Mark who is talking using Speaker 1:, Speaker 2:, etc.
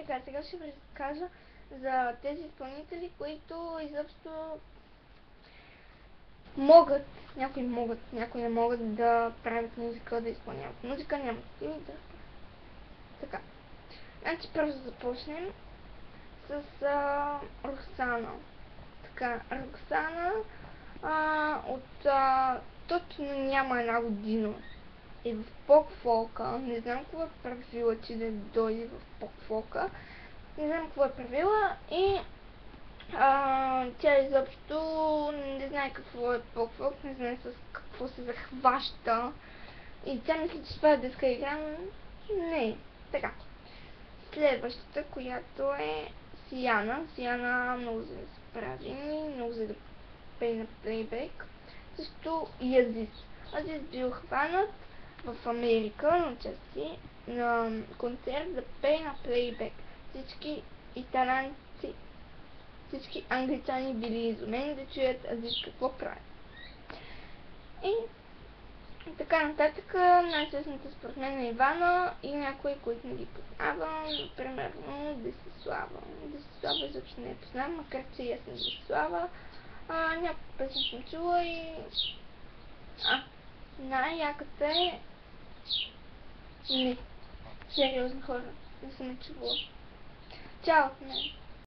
Speaker 1: така, сега ще ви разкажа за тези изпълнители, които изобщо могат, някои могат, някои не могат да правят музика, да изпълняват музика, нямат и да. Така. Значи първо да започнем с Роксана. Така, Роксана точно няма една година и в поп-фолка. Не знам какво е правила, че да дойде в поп-фолка. Не знам какво е правила и тя изобщо не знае какво е поп-фолк, не знае с какво се захваща. И тя мисля, че това е детска игра, но не. Така. Следващата, която е Сияна. Сияна много за да се прави, много за да пее на плейбек. Също и Азис. Азис бил хванат в Америка на участие на концерт да пее на плейбек. Всички италянци, всички англичани били изумени да чуят Азис какво прави. И така нататък, най-честната според мен е Ивана и някои, които не ги познавам, примерно Десислава. Десислава изобщо не я познавам, макар че и аз съм Десислава. Няколко песни съм чула и най-яката е... Не, сериозно хора, не съм я чувала. Чао от мен!